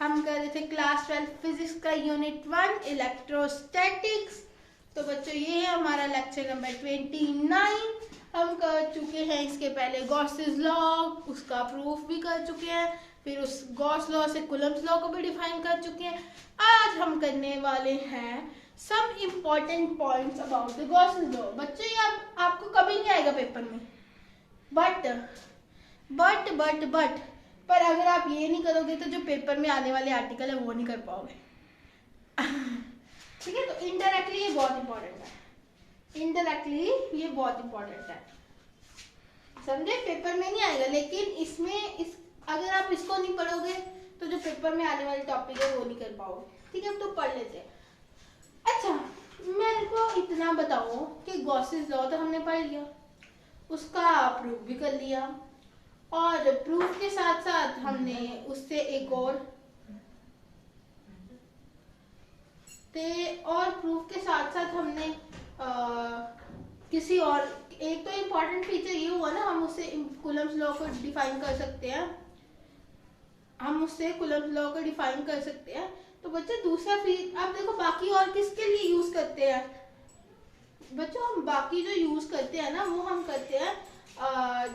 हम कर रहे थे क्लास 12 फिजिक्स का यूनिट 1 इलेक्ट्रोस्टैटिक्स। तो बच्चों ये है हमारा लेक्चर नंबर 29। हम कर चुके हैं इसके पहले गॉसेस लॉ, उसका प्रूफ भी कर चुके हैं, फिर उस गॉस लॉ से कूलम्ब्स लॉ को भी डिफाइन कर चुके हैं। आज हम करने वाले हैं some important points about the Gauss's law. बच्चों ये आपको कभी नहीं आएगा पेपर में, बट पर अगर आप ये नहीं करोगे तो जो पेपर में आने वाले आर्टिकल है वो नहीं कर पाओगे। ठीक है, तो इनडायरेक्टली ये बहुत इंपॉर्टेंट है, समझे। पेपर में नहीं आएगा, लेकिन इसमें अगर आप इसको नहीं पढ़ोगे तो जो पेपर में आने वाले टॉपिक है वो नहीं कर पाओगे। ठीक है, तो पढ़ लेते हैं। अच्छा, मेरे को इतना बताओ कि गॉसेस लॉ तो हमने पढ़ लिया, उसका प्रूफ भी कर लिया, और प्रूफ के साथ साथ हमने उससे एक और प्रूफ के साथ साथ हमने किसी और एक तो इम्पॉर्टेंट फीचर ये हुआ ना, हम उससे कूलम्ब्स लॉ को डिफाइन कर सकते हैं, तो बच्चे दूसरा अब देखो बाकी और किसके लिए यूज करते हैं बच्चों। हम बाकी जो यूज करते हैं ना वो हम करते हैं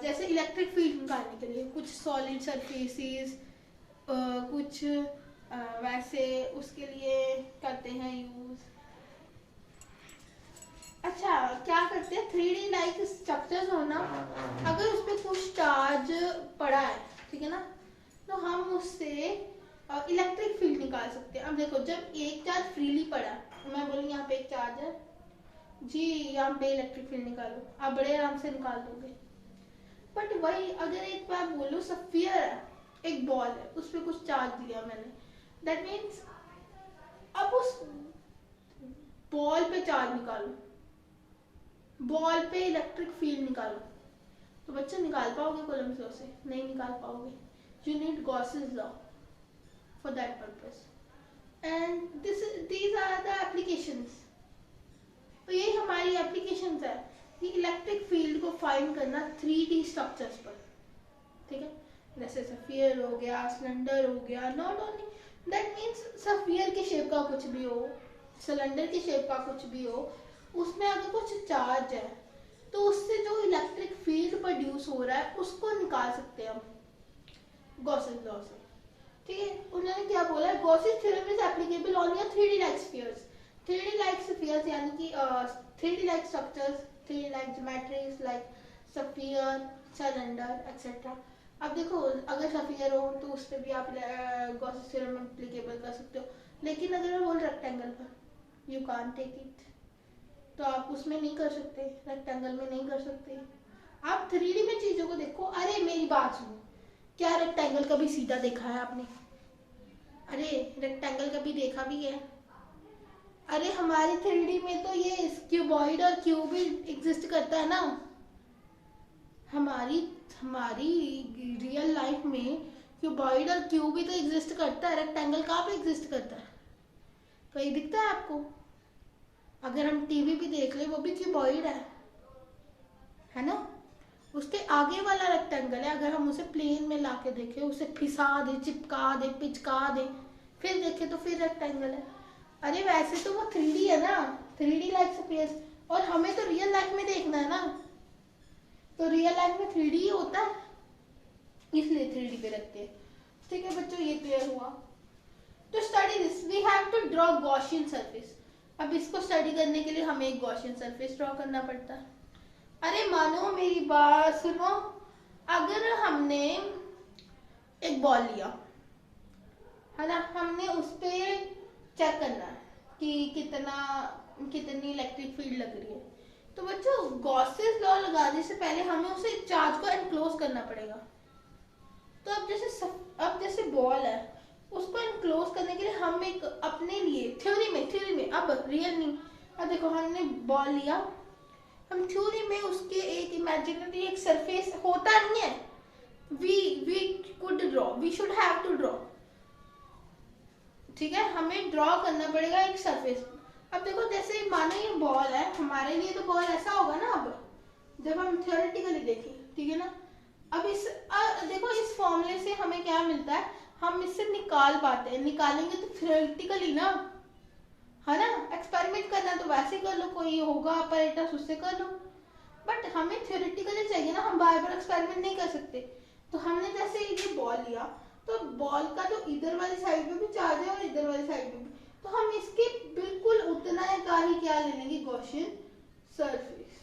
जैसे इलेक्ट्रिक फील्ड निकालने के लिए, कुछ सॉलिड सरफेसेस, कुछ वैसे उसके लिए करते हैं यूज। अच्छा, क्या करते हैं 3D लाइक स्ट्रक्चर्स हो ना, अगर उस पर कुछ चार्ज पड़ा है, ठीक है ना, तो हम उससे इलेक्ट्रिक फील्ड निकाल सकते हैं। अब देखो जब एक चार्ज फ्रीली पड़ा, मैं बोलूँ यहाँ पे एक चार्ज है जी, यहाँ पे इलेक्ट्रिक फील्ड निकालो, आप बड़े आराम से निकाल दोगे। बट वही अगर एक बार बोलो स्फीयर है, एक बॉल है, उस पर कुछ चार्ज दिया मैंने, दैट मीन्स अब उस बॉल पे चार्ज निकालो, बॉल पे इलेक्ट्रिक फील्ड निकालो, तो बच्चे निकाल पाओगे कूलम्ब्स लॉ से? नहीं निकाल पाओगे। You need Gauss's law for that purpose, and these are the applications. तो ये हमारी एप्लीकेशंस है कि इलेक्ट्रिक फील्ड को फाइंड करना 3D स्ट्रक्चर्स पर। ठीक है, जैसे स्फीयर हो गया, सिलेंडर हो गया, not only that means sphere के शेप का कुछ भी हो, सिलेंडर के शेप का कुछ भी हो, उसमें अगर कुछ चार्ज है तो उससे जो इलेक्ट्रिक फील्ड प्रोड्यूस हो रहा है उसको निकाल सकते हैं हम गॉसेस लॉ से। ठीक है, उन्होंने क्या बोला है, Gauss's theorem is applicable only on 3D like spheres. 3D like spheres यानी कि 3D like structures, 3D like geometries like sphere, cylinder etcetera. अब देखो अगर स्फीयर हो तो उस पर भी आप गॉसेस थ्योरम एप्लीकेबल कर सकते हो, लेकिन अगर मैं बोल रेक्टेंगल पर यू कांट टेक इट, तो आप उसमें नहीं कर सकते, रेक्टेंगल में नहीं कर सकते। आप 3D में चीजों को देखो। अरे मेरी बात सुनो, क्या रेक्टेंगल कभी सीधा देखा है आपने? अरे रेक्टेंगल कभी देखा भी है? अरे हमारी 3D में तो ये क्यूबॉइड और क्यूब भी एग्जिस्ट करता है ना। हमारी रियल लाइफ में क्यूबॉइड और क्यूब भी तो एग्जिस्ट करता है, रेक्टेंगल कहाँ पे एग्जिस्ट करता है? कहीं दिखता है आपको? अगर हम टीवी भी देख ले वो भी क्यूबॉइड है ना, उसके आगे वाला रेक्टेंगल है। अगर हम उसे प्लेन में लाके देखें, उसे फिसा दे, चिपका दे, पिचका दे, फिर देखे तो फिर रेक्टेंगल है। अरे वैसे तो वो 3D है ना, 3D लाइक स्पेस, और हमें तो रियल लाइफ में देखना है ना, तो रियल लाइफ में 3D ही होता है, इसलिए 3D पे रखते हैं। ठीक है बच्चों, ये क्लियर हुआ। तो study this we have to draw Gaussian surface. अब इसको स्टडी करने के लिए हमें एक गॉसियन सरफेस ड्रॉ करना पड़ता है। अरे मानो मेरी बात सुनो, अगर हमने एक बॉल लिया है ना, हमने उस पे चेक करना है कि कितनी इलेक्ट्रिक फील्ड लग रही है, तो बच्चों गॉसेस लॉ लगाने से पहले हमें उसे चार्ज को एनक्लोज करना पड़ेगा। तो अब जैसे बॉल है, उसको एनक्लोज करने के लिए हम एक अपने लिए थ्योरी में, अब रियल नहीं, अब देखो हमने बॉल लिया, हम थ्योरी में उसके एक इमेजिनरी एक सरफेस होता नहीं है, we could draw, we should have to draw. ठीक है, हमें ड्रॉ करना पड़ेगा एक सरफेस। अब देखो जैसे मानो ये बॉल है, हमारे लिए तो बॉल ऐसा होगा ना, अब जब हम थियोरेटिकली देखें, ठीक है ना। अब देखो इस फॉर्मूले से हमें क्या मिलता है, हम इससे निकाल पाते हैं। निकालेंगे तो थ्योरेटिकली ना, है ना। एक्सपेरिमेंट करना तो वैसे कर लो, कोई होगा ऑपरेटर्स उससे कर लो, बट हमें थ्योरेटिकली चाहिए ना, हम बार बार एक्सपेरिमेंट नहीं कर सकते। तो हमने जैसे ये बॉल लिया, तो बॉल का तो इधर वाली साइड में भी चार्ज है और इधर वाली साइड में भी, तो हम इसके बिल्कुल उतना का ही क्या ले लेंगे, गॉसियन सरफेस,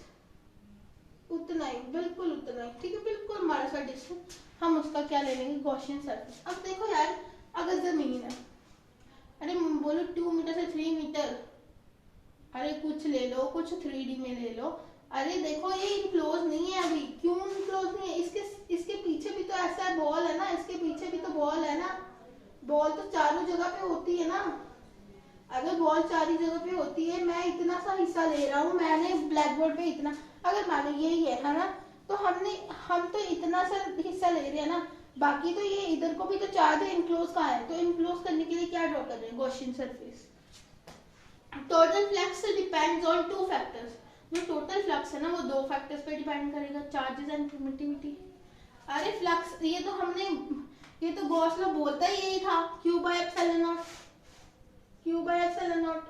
उतना ही, बिल्कुल उतना ही, ठीक है, बिल्कुल हमारा सा डिस्टेंस, हम उसका क्या ले लेंगे, गॉसियन सरफेस। अब देखो यार, अगर जमीन है, अरे बोलो 2 मीटर से 3 मीटर, अरे कुछ ले लो, कुछ 3D में ले लो। अरे देखो ये इनक्लोज नहीं है अभी, क्यों इनक्लोज नहीं है, इसके पीछे भी तो ऐसा बॉल है ना, इसके पीछे भी तो बॉल है ना, बॉल तो चारों जगह पे होती है ना। अगर बॉल चारों जगह पे होती है, मैं इतना सा हिस्सा ले रहा हूँ, मैंने ब्लैक बोर्ड पे इतना, अगर मान लो यही है ना, तो हम तो इतना सा हिस्सा ले रहे हैं ना, बाकी तो ये इधर को भी तो चार्ज है, इनक्लोज कहाँ है, तो इनक्लोज करने के लिए क्या ड्रॉ कर रहे हैं, Gaussian surface. Total flux depends on 2 factors, जो टोटल फ्लक्स है ना वो 2 फैक्टर्स पे डिपेंड करेगा, चार्जेस एंड परमिटिविटी। अरे फ्लक्स, ये तो हमने, ये तो गॉस लॉ बोलता ही यही था, Q by epsilon not, Q by epsilon naught,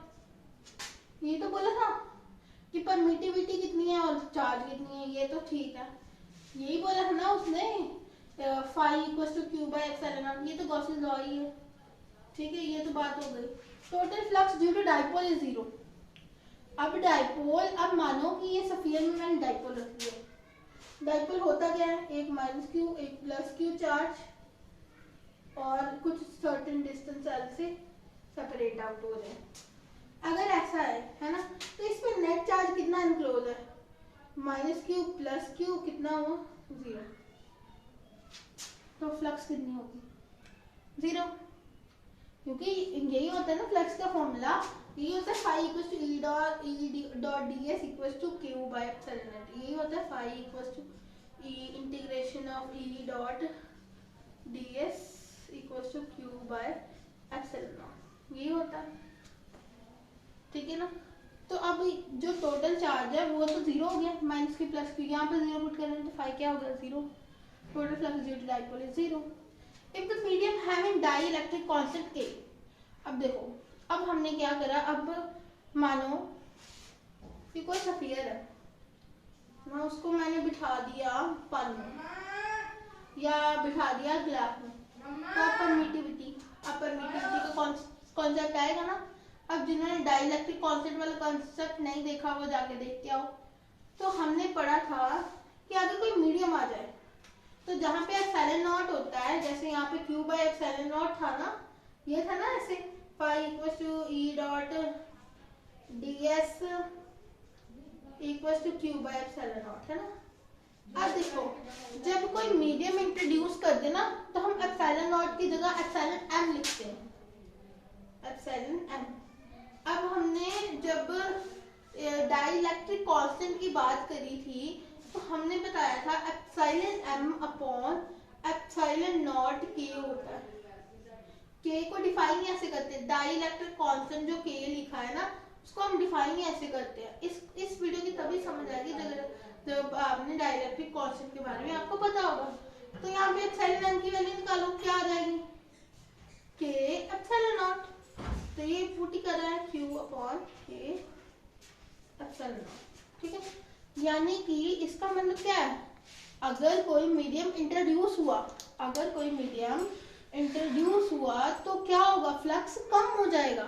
ये तो बोला था कि परमिटिविटी कितनी है और चार्ज कितनी है, ये तो ठीक है, यही बोला था ना उसने, phi equals to Q by epsilon naught, ये तो गॉसियन लॉ ही है, ठीक है, ये तो बात हो गई। Total flux due to dipole is 0। अब डाइपोल, अब मानो कि ये स्फीयर में मैंने डाइपोल रख दिया, डाइपोल होता क्या है, एक माइनस क्यू एक प्लस क्यू चार्ज और कुछ सर्टेन डिस्टेंस एल से सेपरेट आउट हो रहे हैं। अगर ऐसा है ना, तो इसमें नेट चार्ज कितना इनक्लोज है, माइनस क्यू प्लस क्यू कितना हुआ 0, तो फ्लक्स कितनी होगी 0, क्योंकि यही होता है ना फ्लक्स का फॉर्मूला, यही होता है phi equals to E dot D S equals to Q by epsilon naught, यही होता है phi equals to E integration of E dot D S equals to Q by epsilon naught, यही होता है, ठीक है ना। तो अब जो टोटल चार्ज है वो तो 0 हो गया, माइनस की प्लस की, यहाँ पे 0 पुट करेंगे तो फाई क्या होगा 0, total flux due to dipole is 0। If the medium having dielectric constant K, अब देखो, अब हमने क्या करा, अब मानो कि कोई स्फीयर है ना, उसको मैंने बिठा दिया पन में या बिठा दिया ग्लास में, तो परमिटिविटी, अब परमिटिविटी का कॉन्सेप्ट आएगा ना। अब जिन्होंने डाइलेक्ट्रिक कांस्टेंट वाला कॉन्सेप्ट नहीं देखा वो जाके देख के आओ। तो हमने पढ़ा था कि अगर कोई मीडियम आ जाए, तो जहाँ पे एप्सिलॉन नॉट होता है, जैसे यहाँ पे Q बाय एप्सिलॉन नॉट था ना, ये था ना ऐसे, phi equals to E dot D S equals to Q by epsilon naught, है ना। अब देखो, जब कोई मीडियम इंट्रोड्यूस कर दे ना, तो हम एप्सिलॉन नॉट की जगह एप्सिलॉन m लिखते हैं, एप्सिलॉन m। अब हमने जब डाइलेक्ट्रिक कांस्टेंट की बात करी थी, तो हमने बताया था epsilon m upon epsilon not k होता है। k को डिफाइन ऐसे करते हैं, डाइलेक्ट्रिक कांस्टेंट जो k लिखा है ना, उसको हम डिफाइन ऐसे करते हैं। इस वीडियो की तभी समझ आएगी जब आपने डाइलेक्ट्रिक कांस्टेंट के बारे में आपको पता होगा। तो यहाँ पे एप्सिलॉन m की वैल्यू निकालो, क्या आ जाएगी, k एप्सिलॉन नॉट, तो ये पुट ही कर रहा है Q upon k epsilon not, ठीक है। यानी कि इसका मतलब क्या है, अगर कोई मीडियम इंट्रोड्यूस हुआ, अगर कोई मीडियम इंट्रोड्यूस हुआ तो क्या होगा, फ्लक्स कम हो जाएगा।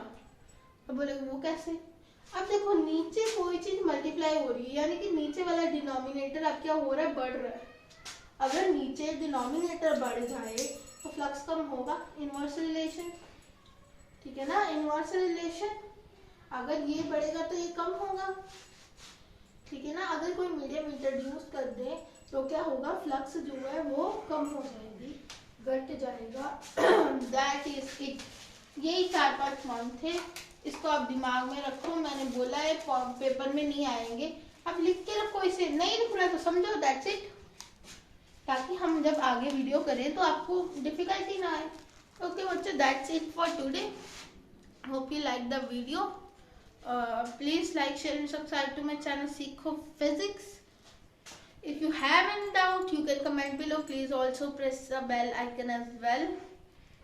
अब बोलेगा वो कैसे, अब देखो नीचे कोई चीज मल्टीप्लाई हो रही है, यानी कि नीचे वाला डिनोमिनेटर अब क्या हो रहा है, बढ़ रहा है। अगर नीचे डिनोमिनेटर बढ़ जाए तो फ्लक्स कम होगा, इनवर्स रिलेशन, ठीक है ना, इनवर्स रिलेशन, अगर ये बढ़ेगा तो ये कम होगा, ठीक है ना। अगर कोई मीडियम इंट्रोड्यूस कर दे तो क्या होगा, फ्लक्स जो है वो कम हो जाएगी, घट जाएगा। That is it. यही 4-5 मंथ थे, इसको आप दिमाग में रखो, मैंने बोला है पेपर में नहीं आएंगे, आप लिख के रखो, इसे नहीं लिखना तो समझो, दैट्स इट, ताकि हम जब आगे वीडियो करें तो आपको डिफिकल्टी ना आए। ओके बच्चों, that's it for today, hope you like the video. Please like, share and subscribe to my channel Seekho Physics. If you have any doubt, you can comment below. Please also press the bell icon as well.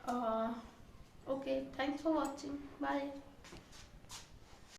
Okay, thanks for watching, bye.